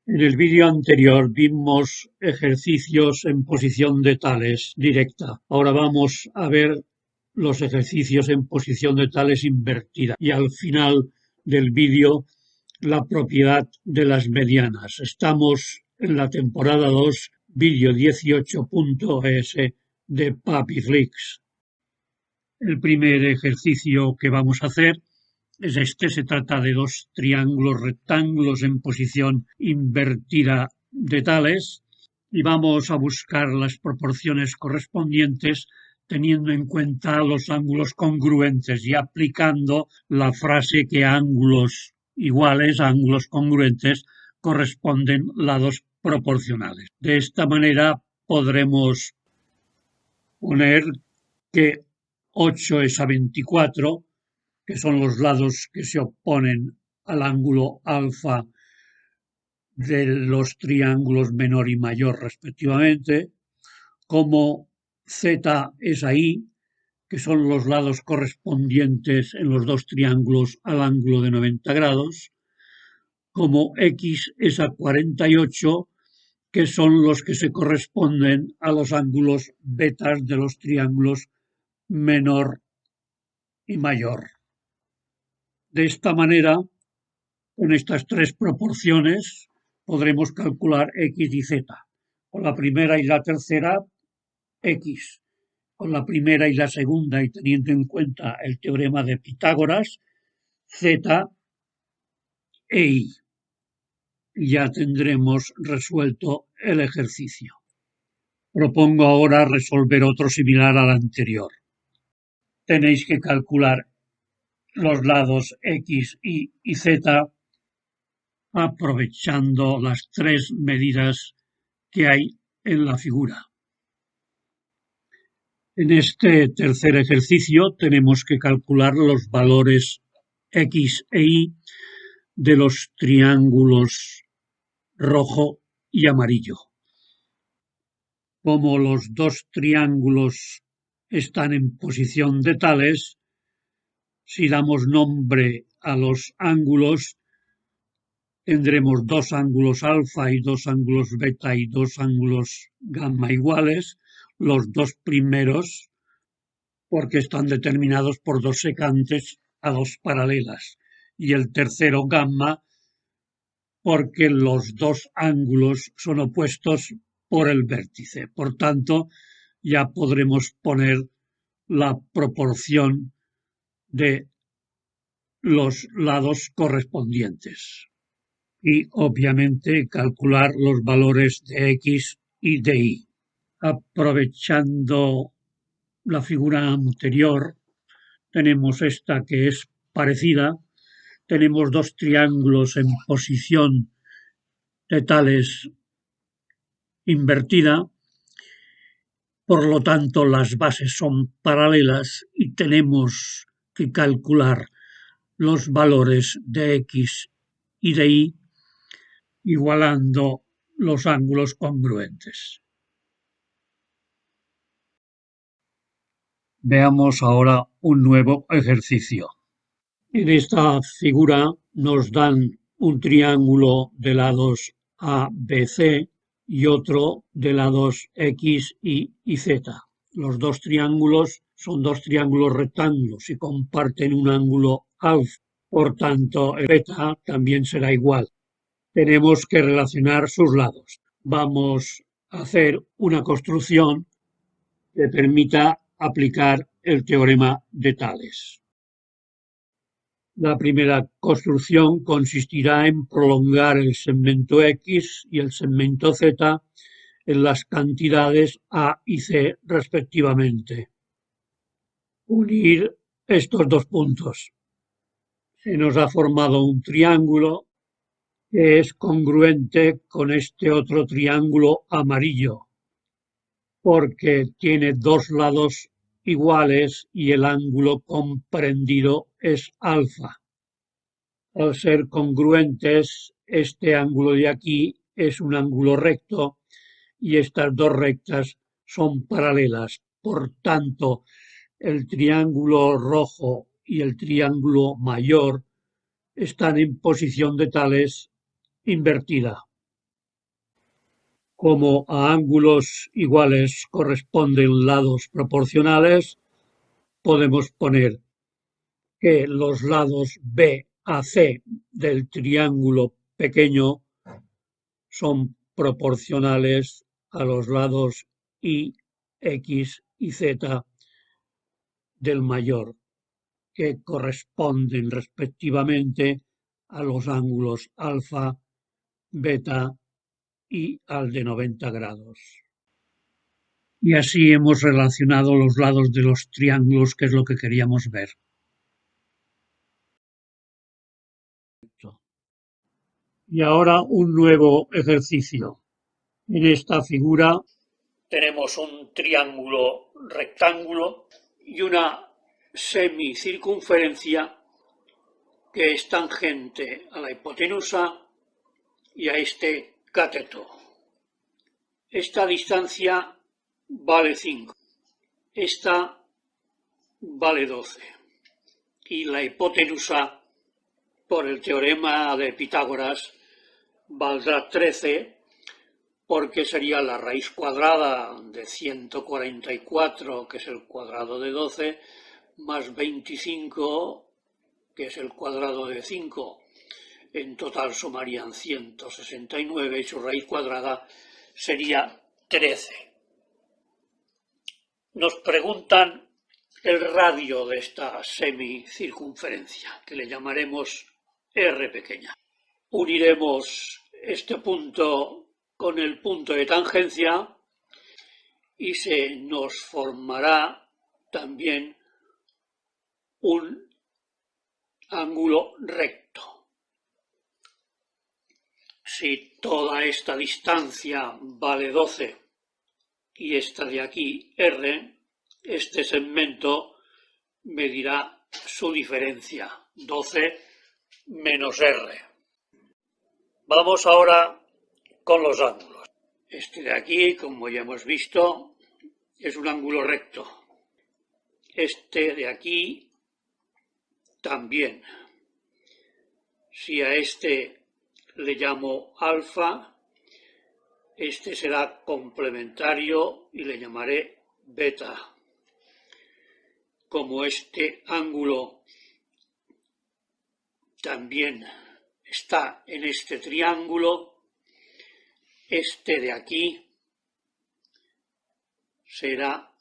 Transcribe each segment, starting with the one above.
En el vídeo anterior vimos ejercicios en posición de tales directa. Ahora vamos a ver los ejercicios en posición de tales invertida. Y al final del vídeo, la propiedad de las medianas. Estamos en la temporada 2, vídeo 18.es de Papyrix. El primer ejercicio que vamos a hacer es este. Se trata de dos triángulos rectángulos en posición invertida de tales y vamos a buscar las proporciones correspondientes teniendo en cuenta los ángulos congruentes y aplicando la frase que a ángulos iguales, a ángulos congruentes, corresponden lados proporcionales. De esta manera podremos poner que 8 es a 24, que son los lados que se oponen al ángulo alfa de los triángulos menor y mayor respectivamente, como z es a i, que son los lados correspondientes en los dos triángulos al ángulo de 90 grados, como x es a 48, que son los que se corresponden a los ángulos betas de los triángulos menor y mayor. De esta manera, con estas tres proporciones, podremos calcular x y z. Con la primera y la tercera, x. Con la primera y la segunda, y teniendo en cuenta el teorema de Pitágoras, z e y. Ya tendremos resuelto el ejercicio. Propongo ahora resolver otro similar al anterior. Tenéis que calcular los lados x, y z aprovechando las tres medidas que hay en la figura. En este tercer ejercicio tenemos que calcular los valores x e y de los triángulos rojo y amarillo. Como los dos triángulos están en posición de tales, si damos nombre a los ángulos, tendremos dos ángulos alfa y dos ángulos beta y dos ángulos gamma iguales, los dos primeros porque están determinados por dos secantes a dos paralelas, y el tercero gamma porque los dos ángulos son opuestos por el vértice. Por tanto, ya podremos poner la proporción de los lados correspondientes y obviamente calcular los valores de x y de y. Aprovechando la figura anterior, tenemos esta que es parecida. Tenemos dos triángulos en posición de tales invertida, por lo tanto las bases son paralelas y tenemos que calcular los valores de x y de y igualando los ángulos congruentes. Veamos ahora un nuevo ejercicio. En esta figura nos dan un triángulo de lados ABC y otro de lados X, y Z. Los dos triángulos son dos triángulos rectángulos y comparten un ángulo alfa. Por tanto, el beta también será igual. Tenemos que relacionar sus lados. Vamos a hacer una construcción que permita aplicar el teorema de Tales. La primera construcción consistirá en prolongar el segmento X y el segmento Z en las cantidades A y C respectivamente. Unir estos dos puntos. Se nos ha formado un triángulo que es congruente con este otro triángulo amarillo, porque tiene dos lados iguales y el ángulo comprendido es alfa. Al ser congruentes, este ángulo de aquí es un ángulo recto y estas dos rectas son paralelas. Por tanto, el triángulo rojo y el triángulo mayor están en posición de tales invertida. Como a ángulos iguales corresponden lados proporcionales, podemos poner que los lados B a C del triángulo pequeño son proporcionales a los lados Y, X y Z del mayor, que corresponden respectivamente a los ángulos alfa, beta y al de 90 grados. Y así hemos relacionado los lados de los triángulos, que es lo que queríamos ver. Y ahora un nuevo ejercicio. En esta figura tenemos un triángulo rectángulo y una semicircunferencia que es tangente a la hipotenusa y a este cateto. Esta distancia vale 5, esta vale 12 y la hipotenusa, por el teorema de Pitágoras, valdrá 13 porque sería la raíz cuadrada de 144, que es el cuadrado de 12, más 25, que es el cuadrado de 5. En total sumarían 169 y su raíz cuadrada sería 13. Nos preguntan el radio de esta semicircunferencia, que le llamaremos R pequeña. Uniremos este punto con el punto de tangencia y se nos formará también un ángulo recto. Si toda esta distancia vale 12 y esta de aquí R, este segmento medirá su diferencia, 12 menos R. Vamos ahora con los ángulos. Este de aquí, como ya hemos visto, es un ángulo recto. Este de aquí también. Si a este le llamo alfa, este será complementario y le llamaré beta. Como este ángulo también está en este triángulo, este de aquí será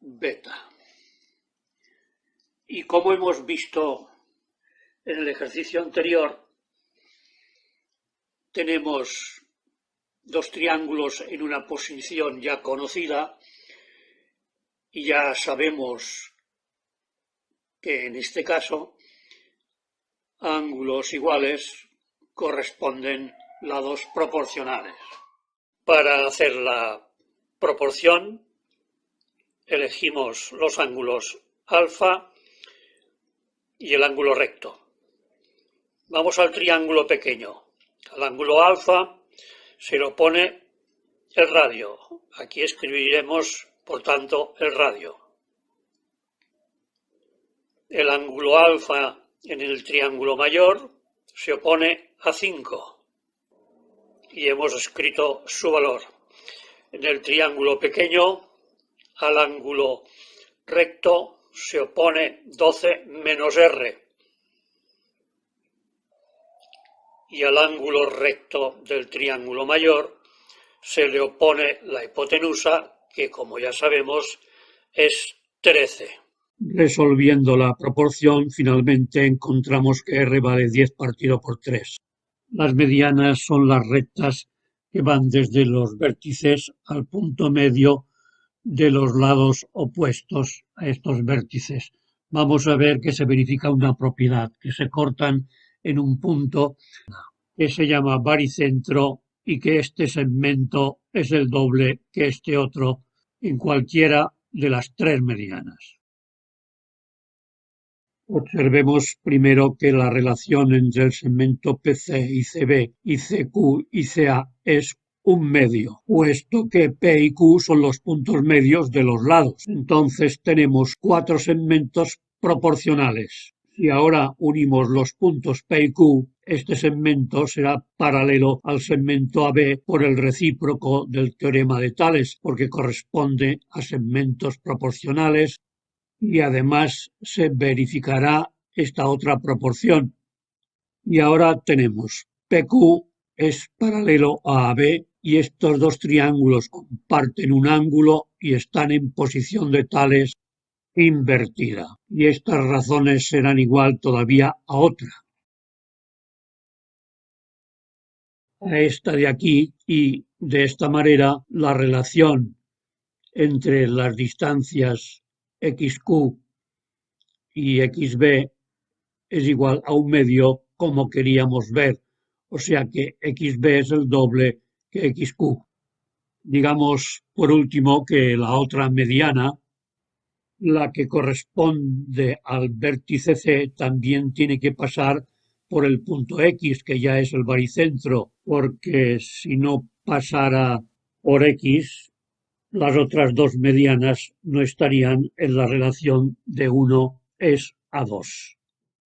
beta. Y como hemos visto en el ejercicio anterior, tenemos dos triángulos en una posición ya conocida y ya sabemos que en este caso ángulos iguales corresponden lados proporcionales. Para hacer la proporción elegimos los ángulos alfa y el ángulo recto. Vamos al triángulo pequeño. Al ángulo alfa se le opone el radio. Aquí escribiremos, por tanto, el radio. El ángulo alfa en el triángulo mayor se opone a 5 y hemos escrito su valor. En el triángulo pequeño, al ángulo recto se opone 12 menos R y al ángulo recto del triángulo mayor se le opone la hipotenusa, que como ya sabemos es 13. Resolviendo la proporción, finalmente encontramos que R vale 10 partido por 3. Las medianas son las rectas que van desde los vértices al punto medio de los lados opuestos a estos vértices. Vamos a ver que se verifica una propiedad, que se cortan en un punto que se llama baricentro y que este segmento es el doble que este otro en cualquiera de las tres medianas. Observemos primero que la relación entre el segmento PC y CB y CQ y CA es un medio, puesto que P y Q son los puntos medios de los lados. Entonces tenemos cuatro segmentos proporcionales. Si ahora unimos los puntos P y Q, este segmento será paralelo al segmento AB por el recíproco del teorema de Tales, porque corresponde a segmentos proporcionales y además se verificará esta otra proporción. Y ahora tenemos PQ es paralelo a AB y estos dos triángulos comparten un ángulo y están en posición de Tales invertida. Y estas razones serán igual todavía a otra, a esta de aquí, y de esta manera la relación entre las distancias XQ y XB es igual a un medio como queríamos ver, o sea que XB es el doble que XQ. Digamos, por último, que la otra mediana, la que corresponde al vértice C, también tiene que pasar por el punto X, que ya es el baricentro, porque si no pasara por X, las otras dos medianas no estarían en la relación de 1 es a 2.